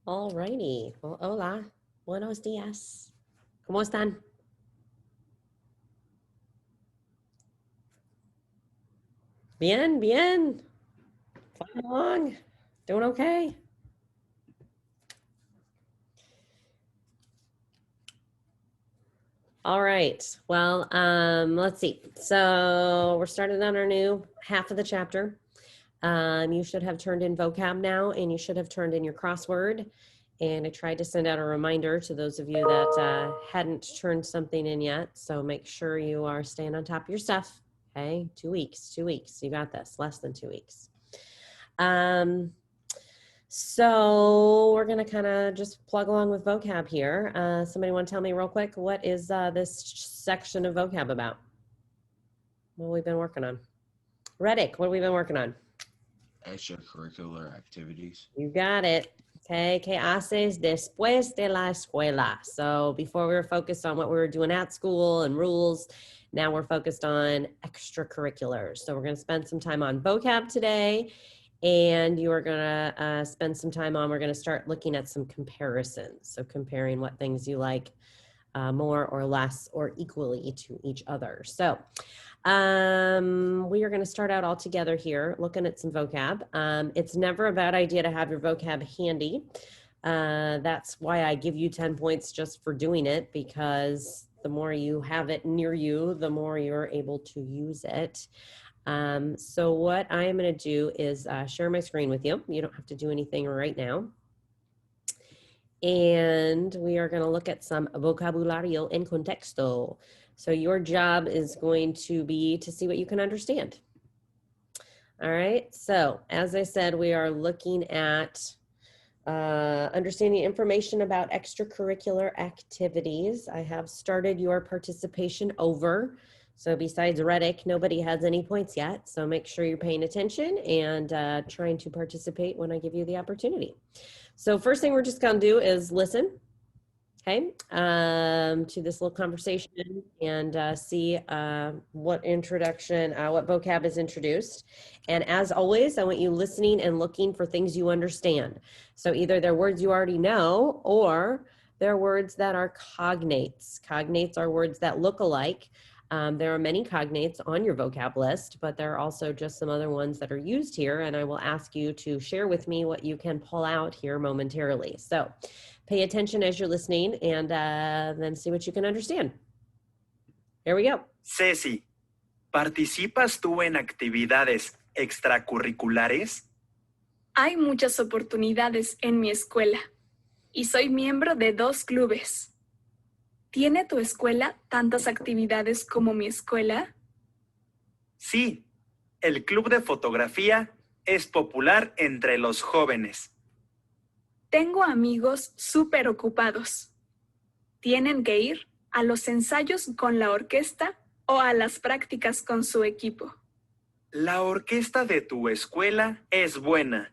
All righty. Well, hola. Buenos días. ¿Cómo están? Bien, bien. Flying along. Doing okay. All right. Well, let's see. So we're starting on our new half of the chapter. You should have turned in vocab now, and you should have turned in your crossword. And I tried to send out a reminder to those of you that hadn't turned something in yet. So make sure you are staying on top of your stuff. Okay, 2 weeks, 2 weeks. You got this, less than 2 weeks. So we're going to kind of just plug along with vocab here. Somebody want to tell me real quick, what is this section of vocab about? What have we been working on? Reddick, what have we been working on? Extracurricular activities. You got it. Okay, ¿qué haces después de la escuela? So before we were focused on what we were doing at school and rules, now we're focused on extracurriculars. So we're going to spend some time on vocab today, and you are going to spend some time on, we're going to start looking at some comparisons. So comparing what things you like more or less or equally to each other. So we are going to start out all together here looking at some vocab. It's never a bad idea to have your vocab handy. That's why I give you 10 points just for doing it, because the more you have it near you, the more you're able to use it. So what I am going to do is share my screen with you. You don't have to do anything right now. And we are going to look at some vocabulario en contexto. So your job is going to be to see what you can understand. All right. So as I said, we are looking at understanding information about extracurricular activities. I have started your participation over. So besides Reddick, nobody has any points yet. So make sure you're paying attention and trying to participate when I give you the opportunity. So first thing we're just going to do is listen, okay, to this little conversation and see what introduction, what vocab is introduced. And as always, I want you listening and looking for things you understand. So either they're words you already know, or they're words that are cognates. Cognates are words that look alike. There are many cognates on your vocab list, but there are also just some other ones that are used here, and I will ask you to share with me what you can pull out here momentarily. So pay attention as you're listening and then see what you can understand. Here we go. Ceci, ¿participas tú en actividades extracurriculares? Hay muchas oportunidades en mi escuela y soy miembro de 2 clubes. ¿Tiene tu escuela tantas actividades como mi escuela? Sí, el club de fotografía es popular entre los jóvenes. Tengo amigos súper ocupados. ¿Tienen que ir a los ensayos con la orquesta o a las prácticas con su equipo? La orquesta de tu escuela es buena.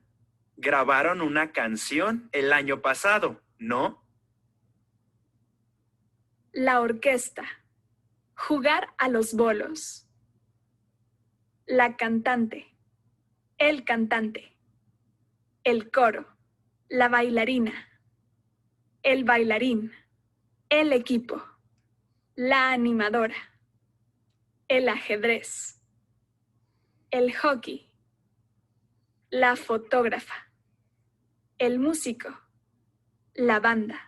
Grabaron una canción el año pasado, ¿no? La orquesta. Jugar a los bolos. La cantante. El cantante. El coro. La bailarina. El bailarín. El equipo. La animadora. El ajedrez. El hockey. La fotógrafa. El músico. La banda.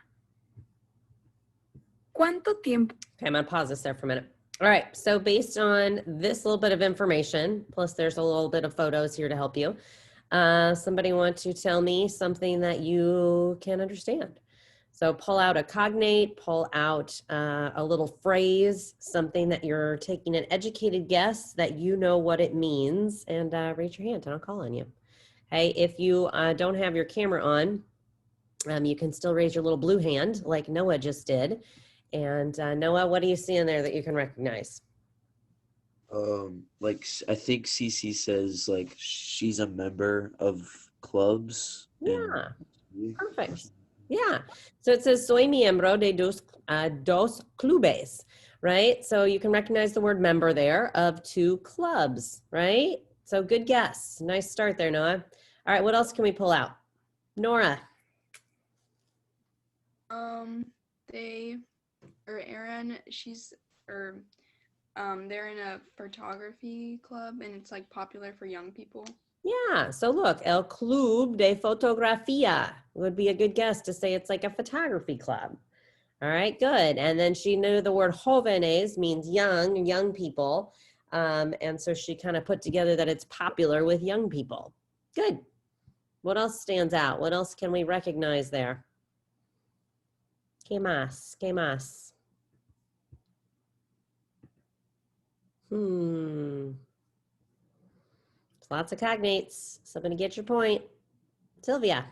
¿Cuánto tiempo? Okay, I'm going to pause this there for a minute. All right, so based on this little bit of information, plus there's a little bit of photos here to help you, somebody want to tell me something that you can understand? So pull out a cognate, pull out a little phrase, something that you're taking an educated guess that you know what it means, and raise your hand and I'll call on you. Okay, if you don't have your camera on, you can still raise your little blue hand like Noah just did. And Noah, what do you see in there that you can recognize? Like I think Cece says like she's a member of clubs. Yeah, perfect. Yeah, so it says soy miembro de dos clubes, right? So you can recognize the word member there of 2 clubs, right? So good guess. Nice start there, Noah. All right, what else can we pull out? Nora. They or Erin, they're in a photography club and it's like popular for young people. Yeah, so look, El Club de Fotografía would be a good guess to say it's like a photography club. All right, good. And then she knew the word jóvenes means young people. And so she kind of put together that it's popular with young people. Good. What else stands out? What else can we recognize there? ¿Qué más? ¿Qué más? Lots of cognates. Somebody get your point. Sylvia.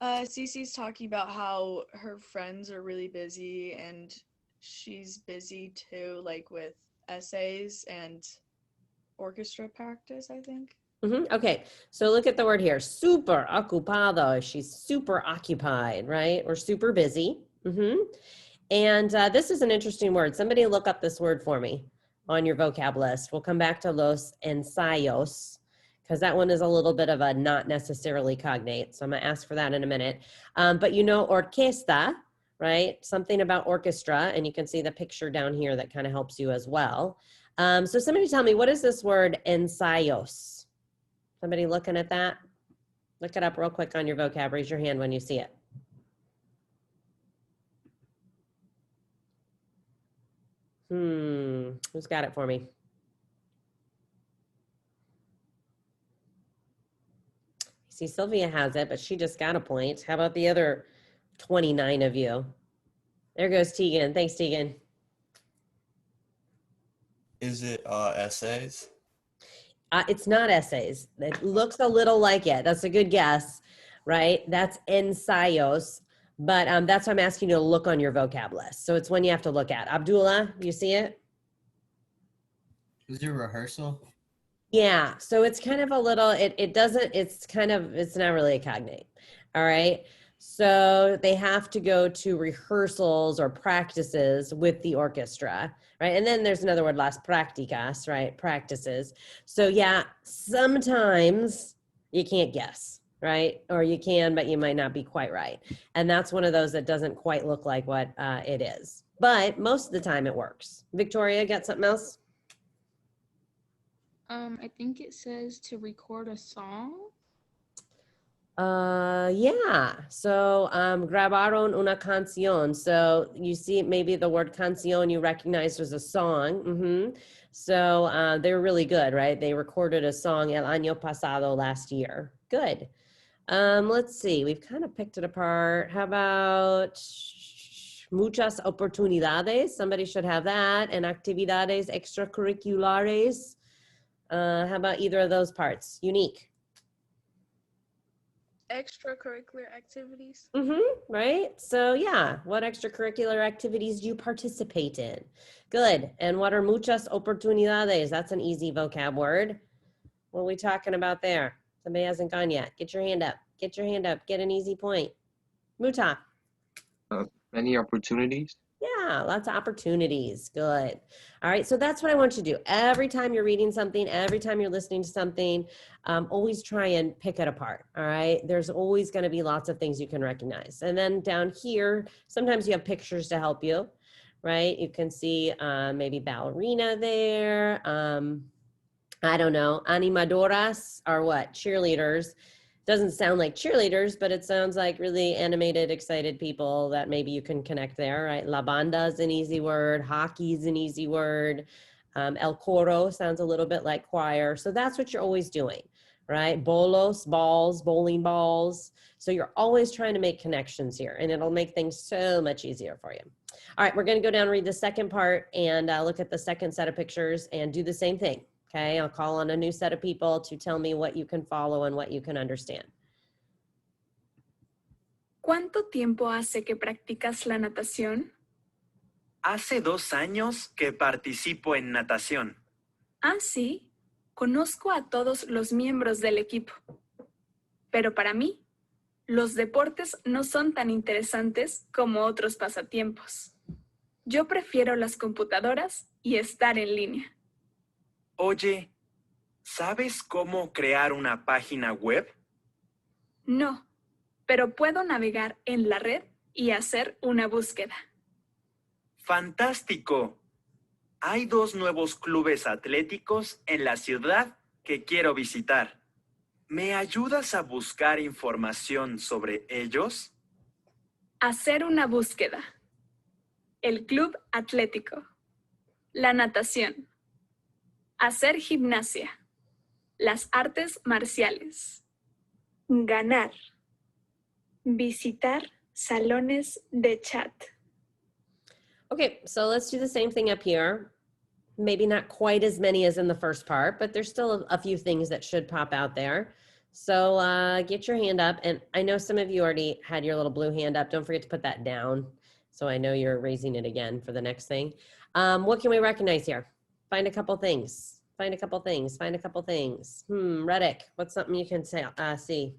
Cece's talking about how her friends are really busy and she's busy too, like with essays and orchestra practice, I think. Okay, so look at the word here, super ocupado. She's super occupied, right? Or super busy. And this is an interesting word. Somebody look up this word for me on your vocab list. We'll come back to los ensayos because that one is a little bit of a not necessarily cognate. So I'm going to ask for that in a minute. But you know, orquesta, right? Something about orchestra, and you can see the picture down here that kind of helps you as well. So somebody tell me, what is this word ensayos? Somebody looking at that? Look it up real quick on your vocab. Raise your hand when you see it. Who's got it for me? See, Sylvia has it, but she just got a point. How about the other 29 of you? There goes Tegan. Thanks, Tegan. Is it essays? It's not essays. It looks a little like it. That's a good guess, right? That's ensayos. But that's why I'm asking you to look on your vocab list. So it's one you have to look at. Abdullah, you see it? Is it rehearsal? Yeah. So it's kind of a little, it's not really a cognate. All right. So they have to go to rehearsals or practices with the orchestra, right? And then there's another word, las prácticas, right? Practices. So yeah, sometimes you can't guess, right? Or you can, but you might not be quite right. And that's one of those that doesn't quite look like what it is. But most of the time it works. Victoria, got something else? I think it says to record a song. Yeah. So, grabaron una canción. So you see maybe the word canción you recognize as a song. So, they're really good, right? They recorded a song el año pasado last year. Good. Let's see. We've kind of picked it apart. How about muchas oportunidades? Somebody should have that. And actividades extracurriculares. How about either of those parts? Unique. Extracurricular activities. Right? So yeah, what extracurricular activities do you participate in? Good. And what are muchas oportunidades? That's an easy vocab word. What are we talking about there? Somebody hasn't gone yet. Get your hand up. Get your hand up. Get an easy point. Muta. Many opportunities. Yeah, lots of opportunities. Good. All right. So that's what I want you to do. Every time you're reading something, every time you're listening to something, always try and pick it apart. All right. There's always going to be lots of things you can recognize. And then down here, sometimes you have pictures to help you, right? You can see maybe ballerina there. I don't know. Animadoras are what? Cheerleaders. Doesn't sound like cheerleaders, but it sounds like really animated, excited people that maybe you can connect there, right? La banda is an easy word. Hockey is an easy word. El coro sounds a little bit like choir. So that's what you're always doing, right? Bolos, balls, bowling balls. So you're always trying to make connections here, and it'll make things so much easier for you. All right, we're going to go down and read the second part and look at the second set of pictures and do the same thing. Okay, I'll call on a new set of people to tell me what you can follow and what you can understand. ¿Cuánto tiempo hace que practicas la natación? Hace 2 años que participo en natación. Ah, sí. Conozco a todos los miembros del equipo. Pero para mí, los deportes no son tan interesantes como otros pasatiempos. Yo prefiero las computadoras y estar en línea. Oye, ¿sabes cómo crear una página web? No, pero puedo navegar en la red y hacer una búsqueda. ¡Fantástico! Hay 2 nuevos clubes atléticos en la ciudad que quiero visitar. ¿Me ayudas a buscar información sobre ellos? Hacer una búsqueda. El club atlético. La natación. Hacer gimnasia. Las artes marciales. Ganar. Visitar salones de chat. Okay, so let's do the same thing up here. Maybe not quite as many as in the first part, but there's still a few things that should pop out there. So get your hand up. And I know some of you already had your little blue hand up. Don't forget to put that down. So I know you're raising it again for the next thing. What can we recognize here? Find a couple things. Find a couple things. Find a couple things. Reddick, what's something you can say, see?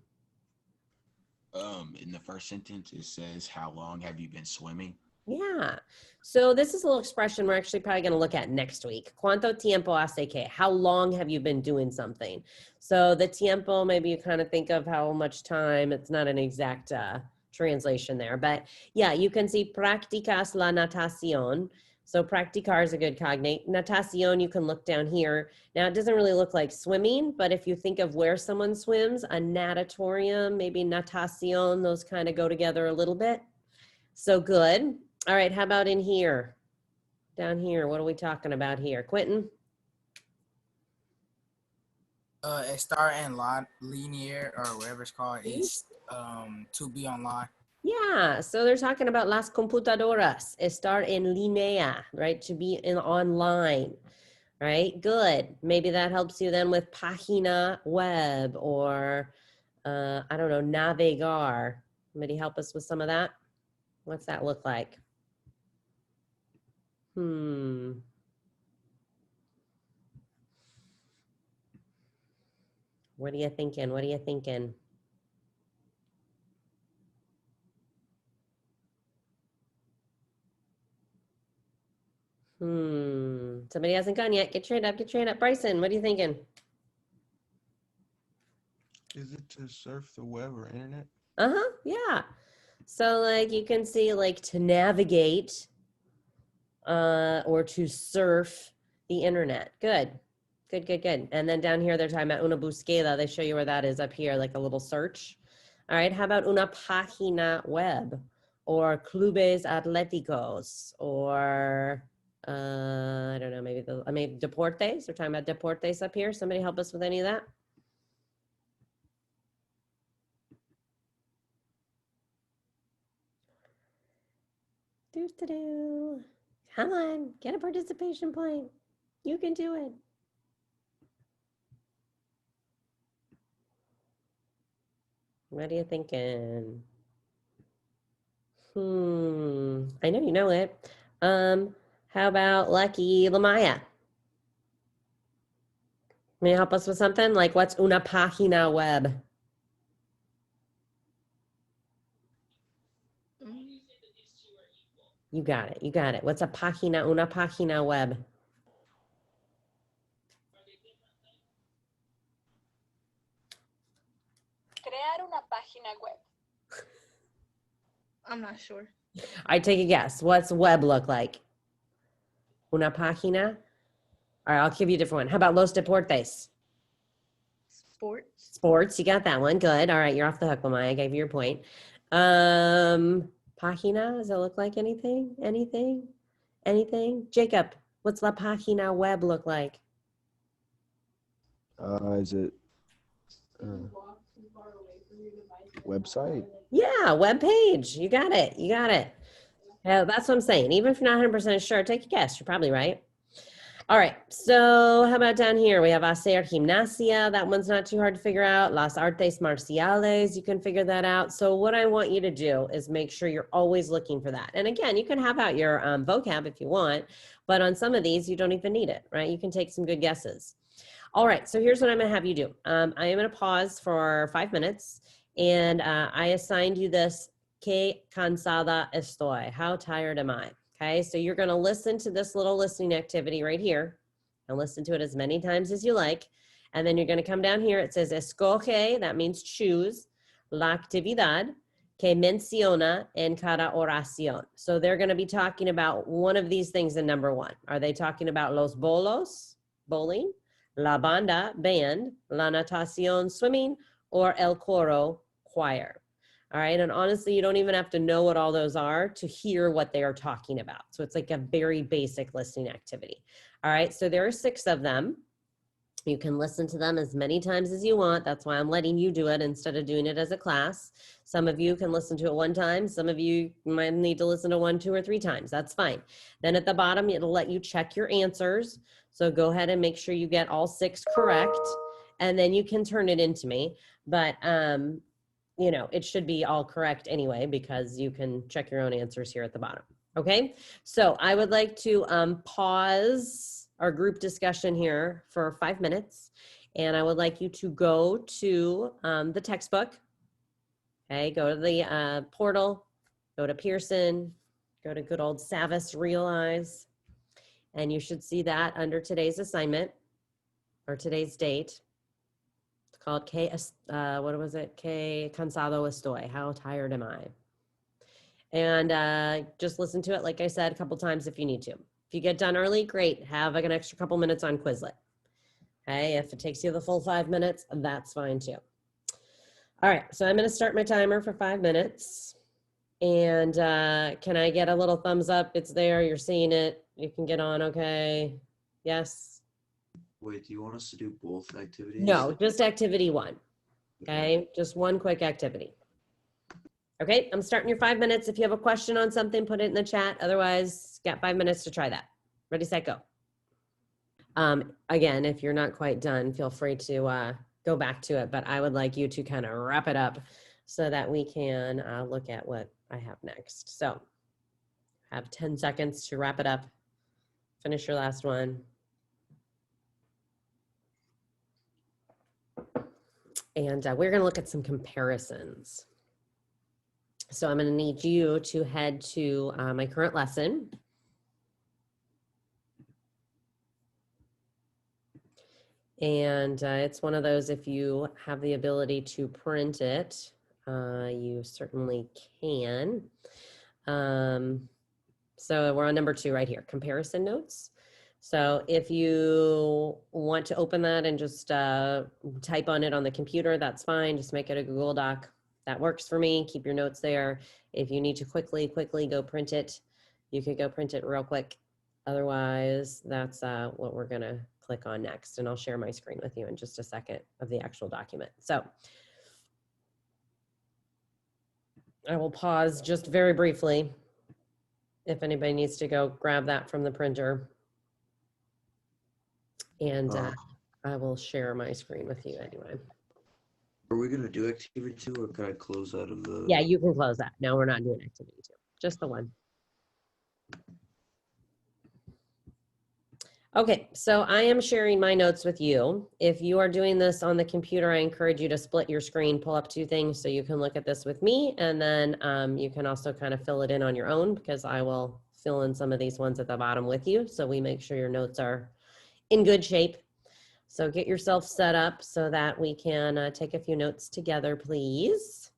In the first sentence, it says, "How long have you been swimming?" Yeah. So this is a little expression we're actually probably going to look at next week. ¿Cuánto tiempo hace que? How long have you been doing something? So the tiempo, maybe you kind of think of how much time. It's not an exact translation there. But yeah, you can see practicas la natación. So practicar is a good cognate. Natación, you can look down here. Now, it doesn't really look like swimming, but if you think of where someone swims, a natatorium, maybe natación, those kind of go together a little bit. So good. All right, how about in here? Down here, what are we talking about here? Quentin? Estar en linear or whatever it's called is to be online. Yeah, so they're talking about las computadoras, estar en línea, right? To be in online, right? Good. Maybe that helps you then with página web or, I don't know, navegar. Somebody help us with some of that? What's that look like? What are you thinking? What are you thinking? Somebody hasn't gone yet. Get your hand up, get your hand up. Bryson, what are you thinking? Is it to surf the web or internet? Yeah. So like you can see like to navigate or to surf the internet. Good. Good, good, good. And then down here, they're talking about una búsqueda. They show you where that is up here, like a little search. All right. How about una página web or clubes atléticos or I don't know, maybe deportes. We're talking about deportes up here. Somebody help us with any of that? Do. Come on, get a participation point. You can do it. What are you thinking? I know you know it. How about Lucky Lamaya? May you help us with something? Like what's una página web? You got it. You got it. What's una página web? Crear una página web. I'm not sure. I take a guess. What's web look like? Una página? All right, I'll give you a different one. How about los deportes? Sports. Sports, you got that one. Good. All right, you're off the hook, Lamaya. I gave you your point. Página, does it look like anything? Anything? Anything? Jacob, what's la página web look like? Is it website? Yeah, web page. You got it. You got it. Yeah, that's what I'm saying. Even if you're not 100% sure, take a guess. You're probably right. All right. So how about down here? We have hacer gimnasia. That one's not too hard to figure out. Las artes marciales. You can figure that out. So what I want you to do is make sure you're always looking for that. And again, you can have out your vocab if you want, but on some of these, you don't even need it, right? You can take some good guesses. All right. So here's what I'm going to have you do. I am going to pause for 5 minutes. And I assigned you this, que cansada estoy. How tired am I? Okay, so you're going to listen to this little listening activity right here and listen to it as many times as you like. And then you're going to come down here. It says escoge, that means choose. la actividad que menciona en cada oración. So they're going to be talking about one of these things in number 1. Are they talking about los bolos, bowling, la banda, band, la natación, swimming, or el coro, choir? All right, and honestly, you don't even have to know what all those are to hear what they are talking about. So it's like a very basic listening activity. All right, so there are 6 of them. You can listen to them as many times as you want. That's why I'm letting you do it instead of doing it as a class. Some of you can listen to it 1 time. Some of you might need to listen to 1, 2, or 3 times. That's fine. Then at the bottom, it'll let you check your answers. So go ahead and make sure you get all 6 correct, and then you can turn it into me. But, you know, it should be all correct anyway, because you can check your own answers here at the bottom. Okay, so I would like to pause our group discussion here for 5 minutes. And I would like you to go to the textbook. Okay, go to the portal, go to Pearson, go to good old Savvis Realize, and you should see that under today's assignment or today's date. It's called what was it? Que cansado estoy. How tired am I? And just listen to it, like I said, a couple times if you need to. If you get done early, great. Have like an extra couple minutes on Quizlet. Okay, if it takes you the full 5 minutes, that's fine too. All right, so I'm going to start my timer for 5 minutes. And can I get a little thumbs up? It's there, you're seeing it. You can get on, okay? Yes? Wait, do you want us to do both activities? No, just activity 1. Okay, just one quick activity. Okay, I'm starting your 5 minutes. If you have a question on something, put it in the chat. Otherwise, got 5 minutes to try that. Ready, set, go. Again, if you're not quite done, feel free to go back to it, but I would like you to kind of wrap it up so that we can look at what I have next. So have 10 seconds to wrap it up. Finish your last one. And we're going to look at some comparisons. So I'm going to need you to head to my current lesson. And it's one of those, if you have the ability to print it, you certainly can. So we're on number 2 right here, comparison notes. So if you want to open that and just type on it on the computer, that's fine. Just make it a Google Doc. That works for me. Keep your notes there. If you need to quickly go print it, you could go print it real quick. Otherwise, that's what we're gonna click on next. And I'll share my screen with you in just a second of the actual document. So I will pause just very briefly if anybody needs to go grab that from the printer. And I will share my screen with you anyway. Are we gonna do activity 2, or can I close out of the? Yeah, you can close that. No, we're not doing activity 2, just the one. Okay, so I am sharing my notes with you. If you are doing this on the computer, I encourage you to split your screen, pull up 2 things so you can look at this with me, and then you can also kind of fill it in on your own, because I will fill in some of these ones at the bottom with you, so we make sure your notes are in good shape. So get yourself set up so that we can take a few notes together, please.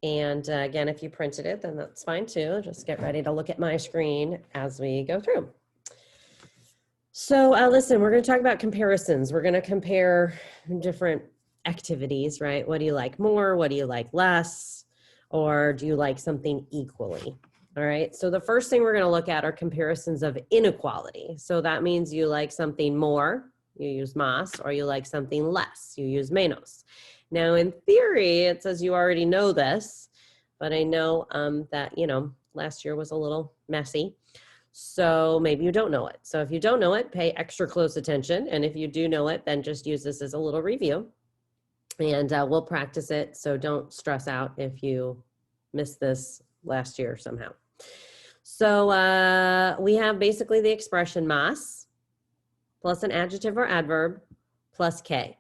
And again, if you printed it, then that's fine too. Just get ready to look at my screen as we go through. So listen, we're going to talk about comparisons. We're going to compare different activities, right? What do you like more? What do you like less? Or do you like something equally? All right. So the first thing we're going to look at are comparisons of inequality. So that means you like something more, you use más, or you like something less, you use menos. Now, in theory, it says you already know this, but I know that, you know, last year was a little messy. So maybe you don't know it. So if you don't know it, pay extra close attention. And if you do know it, then just use this as a little review. And we'll practice it. So don't stress out if you missed this last year somehow. So we have basically the expression más plus an adjective or adverb plus que.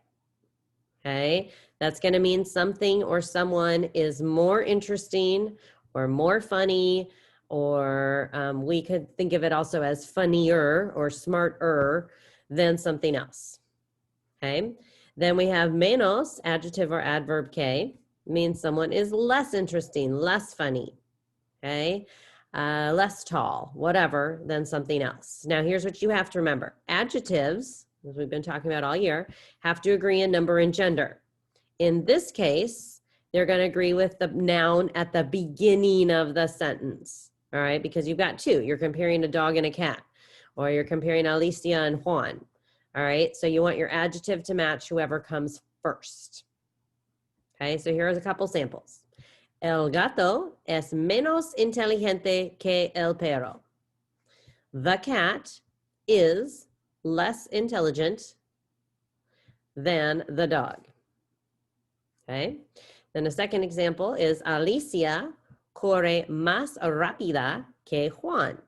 Okay, that's going to mean something or someone is more interesting or more funny, or we could think of it also as funnier or smarter than something else. Okay, then we have menos, adjective or adverb que, means someone is less interesting, less funny, okay? Less tall, whatever, than something else. Now, here's what you have to remember. Adjectives, as we've been talking about all year, have to agree in number and gender. In this case, they're going to agree with the noun at the beginning of the sentence, all right? Because you've got two. You're comparing a dog and a cat, or you're comparing Alicia and Juan, all right? So you want your adjective to match whoever comes first. Okay, so here's a couple samples. El gato es menos inteligente que el perro. The cat is less intelligent than the dog. Okay, then the second example is Alicia corre más rápida que Juan.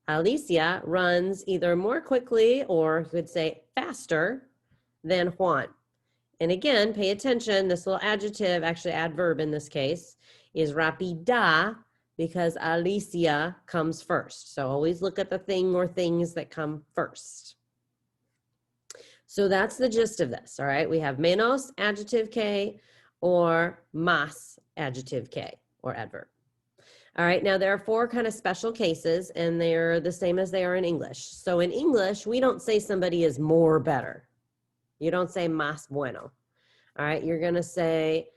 Alicia runs either more quickly or you could say faster than Juan. And again, pay attention, this little adjective, actually adverb in this case, is rápida because Alicia comes first. So always look at the thing or things that come first. So that's the gist of this, all right? We have menos, adjective K, or más, adjective K, or adverb. All right, now there are four kind of special cases, and they're the same as they are in English. So in English, we don't say somebody is more better. You don't say más bueno. All right, you're going to say,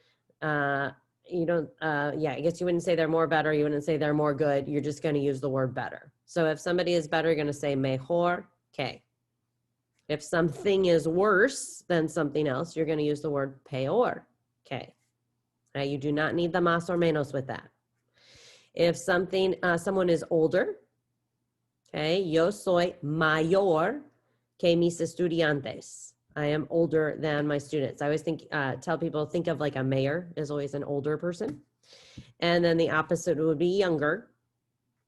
I guess you wouldn't say they're more better. You wouldn't say they're more good. You're just going to use the word better. So if somebody is better, you're going to say mejor que. If something is worse than something else, you're going to use the word peor que. Now, you do not need the más or menos with that. If someone is older, okay, yo soy mayor que mis estudiantes. I am older than my students. I always tell people, think of like a mayor is always an older person. And then the opposite would be younger,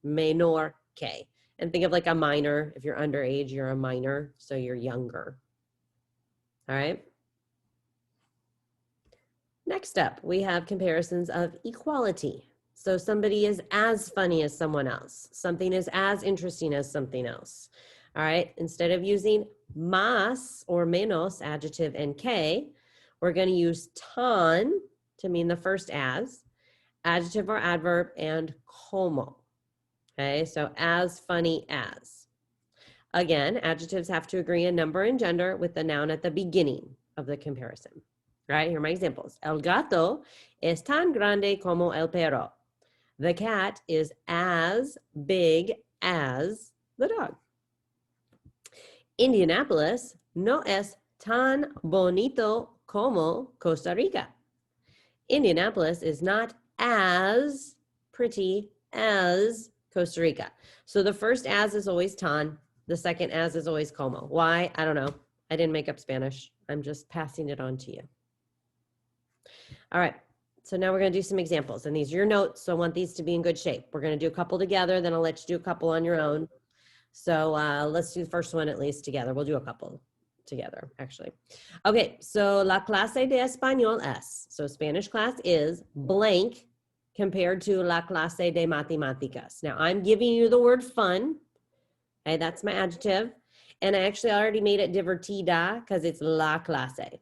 menor que. And think of like a minor. If you're underage, you're a minor, so you're younger. All right. Next up, we have comparisons of equality. So somebody is as funny as someone else. Something is as interesting as something else. All right, instead of using más or menos, adjective, and que, we're going to use tan to mean the first as, adjective or adverb, and como. Okay, so as funny as. Again, adjectives have to agree in number and gender with the noun at the beginning of the comparison. All right, here are my examples. El gato es tan grande como el perro. The cat is as big as the dog. Indianapolis no es tan bonito como Costa Rica. Indianapolis is not as pretty as Costa Rica. So the first as is always tan. The second as is always como. Why? I don't know. I didn't make up Spanish. I'm just passing it on to you. All right. So now we're going to do some examples. And these are your notes, so I want these to be in good shape. We're going to do a couple together, then I'll let you do a couple on your own. So let's do the first one at least together. We'll do a couple together, actually. Okay, so la clase de español es. So Spanish class is blank compared to la clase de matemáticas. Now, I'm giving you the word fun. Okay, that's my adjective. And I actually already made it divertida because it's la clase.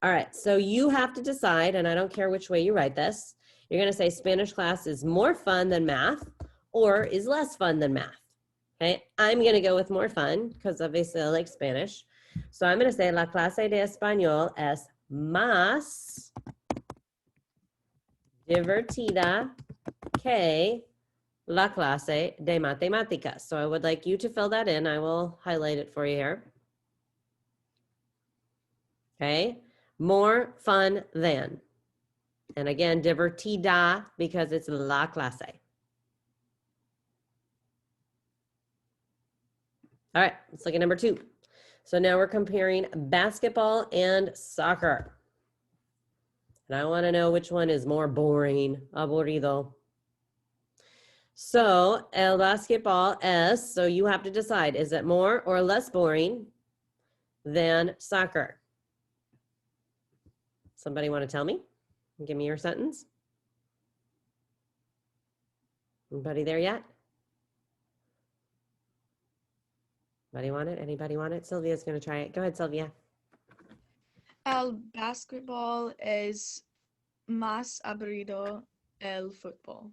All right, so you have to decide, and I don't care which way you write this. You're going to say Spanish class is more fun than math or is less fun than math. Okay, I'm going to go with more fun because obviously I like Spanish. So I'm going to say la clase de español es más divertida que la clase de matemáticas. So I would like you to fill that in. I will highlight it for you here. Okay, more fun than. And again, divertida because it's la clase. All right, let's look at number 2. So now we're comparing basketball and soccer. And I want to know which one is more boring, aburrido. So el basketball es, so you have to decide, is it more or less boring than soccer? Somebody want to tell me? Give me your sentence. Anybody there yet? Anybody want it? Anybody want it? Sylvia's going to try it. Go ahead, Sylvia. Basketball is más aburrido el fútbol.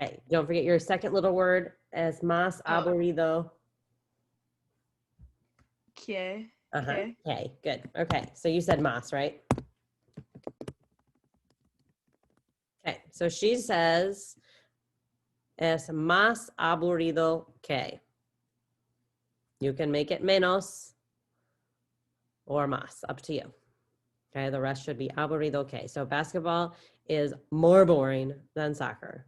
Okay, don't forget your second little word as más Oh. aburrido. Que. Uh-huh. Okay, good. Okay, so you said más, right? Okay, so she says es más aburrido que. You can make it menos or más, up to you. Okay, the rest should be aburrido que. So basketball is more boring than soccer.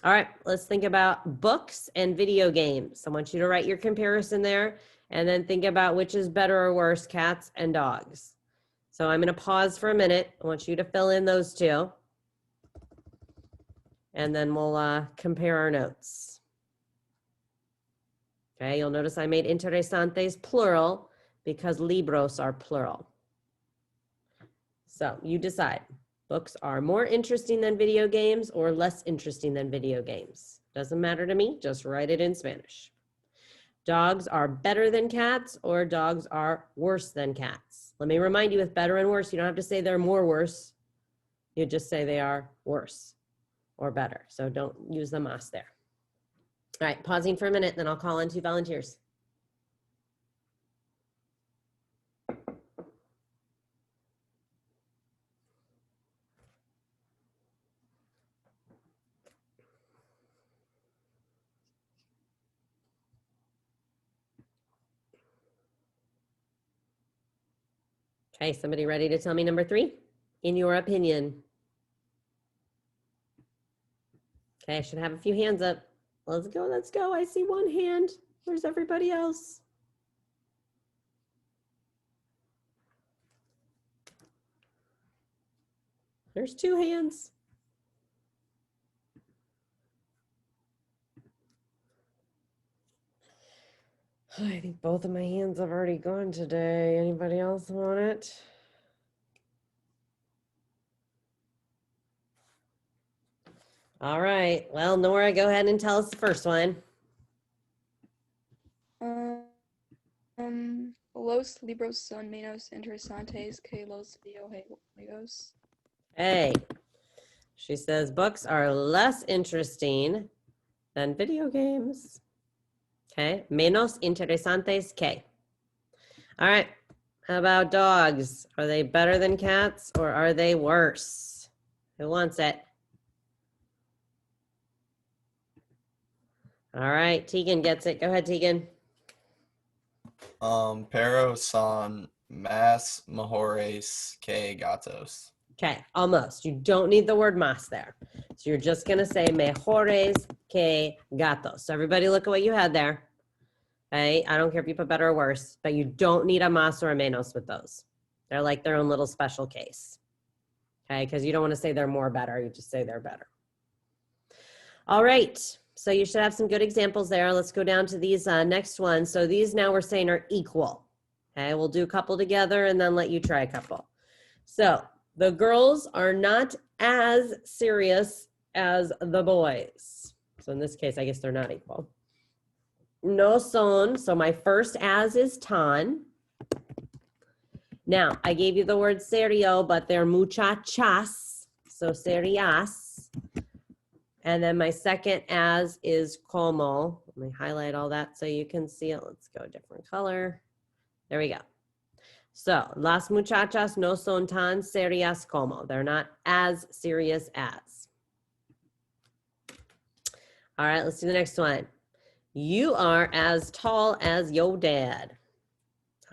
All right, let's think about books and video games. I want you to write your comparison there and then think about which is better or worse, cats and dogs. So I'm going to pause for a minute. I want you to fill in those two. And then we'll compare our notes. Okay, you'll notice I made interesantes plural because libros are plural. So you decide. Books are more interesting than video games or less interesting than video games. Doesn't matter to me, just write it in Spanish. Dogs are better than cats or dogs are worse than cats. Let me remind you with better and worse, you don't have to say they're more worse. You just say they are worse or better. So don't use the más there. All right, pausing for a minute, then I'll call in 2 volunteers. Okay, somebody ready to tell me number 3? In your opinion. Okay, I should have a few hands up. Let's go, let's go. I see one hand. Where's everybody else? There's 2 hands. I think both of my hands have already gone today. Anybody else want it? All right. Well, Nora, go ahead and tell us the first one. Los libros son menos interesantes que los videojuegos. Hey, she says books are less interesting than video games. Okay, menos interesantes que. All right, how about dogs? Are they better than cats or are they worse? Who wants it? All right, Tegan gets it. Go ahead, Tegan. Pero son más mejores que gatos. Okay, almost. You don't need the word más there. So you're just going to say mejores que gatos. So everybody look at what you had there. Okay, I don't care if you put better or worse, but you don't need a más or a menos with those. They're like their own little special case. Okay, because you don't want to say they're more better. You just say they're better. All right. So you should have some good examples there. Let's go down to these next ones. So these now we're saying are equal. Okay, we'll do a couple together and then let you try a couple. So the girls are not as serious as the boys. So in this case, I guess they're not equal. No son. So my first as is tan. Now, I gave you the word serio, but they're muchachas. So serias. And then my second as is como. Let me highlight all that so you can see it. Let's go a different color. There we go. So, las muchachas no son tan serias como. They're not as serious as. All right, let's do the next one. You are as tall as your dad.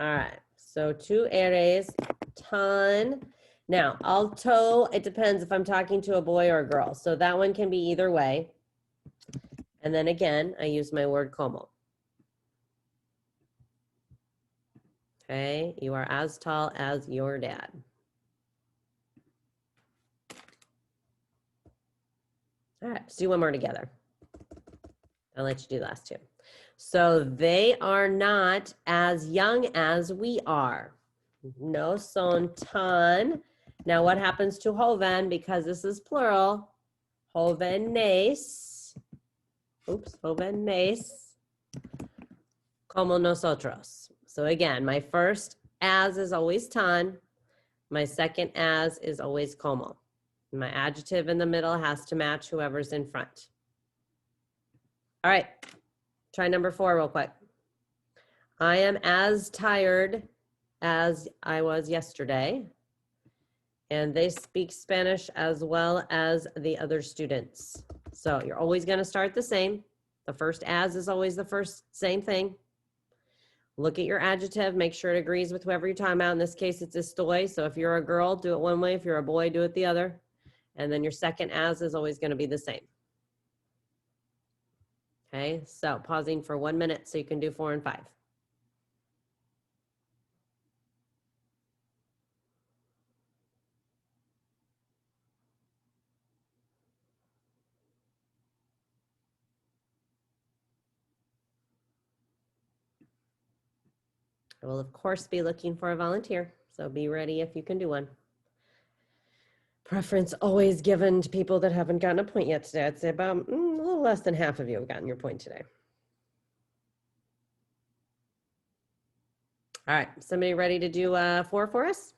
All right, so tú eres tan. Now, alto, it depends if I'm talking to a boy or a girl. So that one can be either way. And then again, I use my word como. Okay, you are as tall as your dad. All right, let's do one more together. I'll let you do the last 2. So they are not as young as we are. No son tan. Now what happens to joven? Because this is plural. Jóvenes. Oops, jóvenes. Como nosotros. So again, my first as is always tan. My second as is always como. My adjective in the middle has to match whoever's in front. All right, try number 4 real quick. I am as tired as I was yesterday. And they speak Spanish as well as the other students. So you're always going to start the same. The first as is always the first same thing. Look at your adjective, make sure it agrees with whoever you're talking about. In this case, it's estoy. So if you're a girl, do it one way. If you're a boy, do it the other. And then your second as is always going to be the same. Okay, so pausing for 1 minute so you can do 4 and 5. I will, of course, be looking for a volunteer, so be ready if you can do one. Preference always given to people that haven't gotten a point yet today. I'd say about a little less than half of you have gotten your point today. All right, somebody ready to do 4 for us?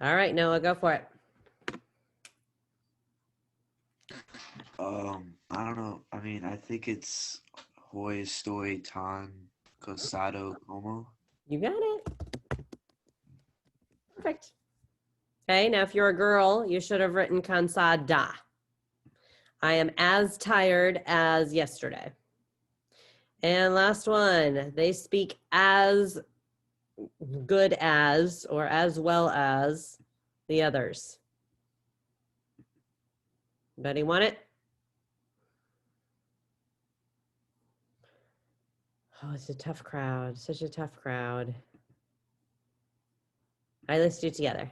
All right, Noah, go for it. I don't know. I mean, I think it's hoy, estoy, tan, cosado, como. You got it. Perfect. Okay, now if you're a girl, you should have written cansada. I am as tired as yesterday. And last one, they speak as good as or as well as the others. Anybody want it? Oh, it's a tough crowd. Such a tough crowd. All right, let's do it together.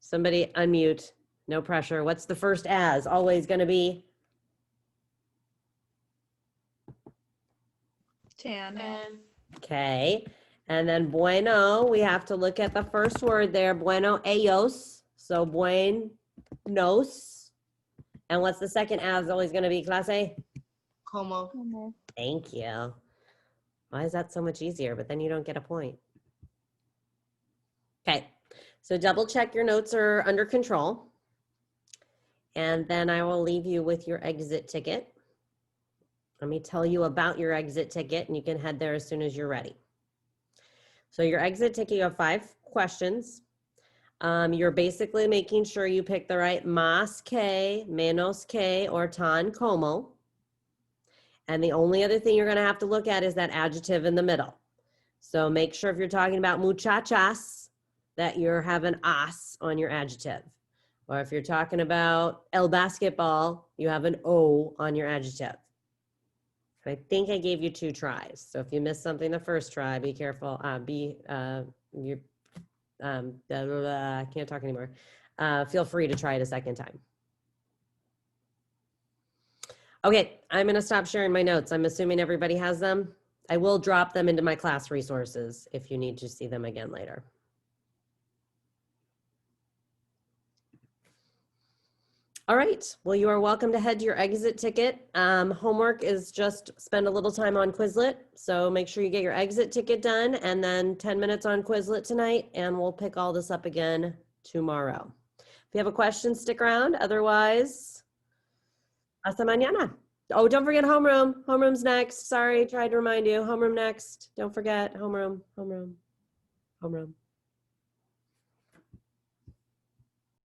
Somebody unmute. No pressure. What's the first as? Always going to be? Tan. Okay. And then bueno, we have to look at the first word there. Bueno ellos. So buenos. And what's the second as always going to be, clase? Como. Thank you. Why is that so much easier? But then you don't get a point. Okay. So double check your notes are under control. And then I will leave you with your exit ticket. Let me tell you about your exit ticket and you can head there as soon as you're ready. So your exit ticket, you have 5 questions. You're basically making sure you pick the right más que, menos que, or tan como. And the only other thing you're going to have to look at is that adjective in the middle. So make sure if you're talking about muchachas that you're having as on your adjective. Or if you're talking about el basketball, you have an O on your adjective. I think I gave you 2 tries. So if you missed something the first try, be careful. I can't talk anymore. Feel free to try it a second time. Okay, I'm going to stop sharing my notes. I'm assuming everybody has them. I will drop them into my class resources if you need to see them again later. All right, well, you are welcome to head to your exit ticket. Homework is just spend a little time on Quizlet. So make sure you get your exit ticket done and then 10 minutes on Quizlet tonight, and we'll pick all this up again tomorrow. If you have a question, stick around. Otherwise, hasta mañana. Oh, don't forget homeroom. Homeroom's next. Sorry, tried to remind you. Homeroom next. Don't forget homeroom, homeroom, homeroom.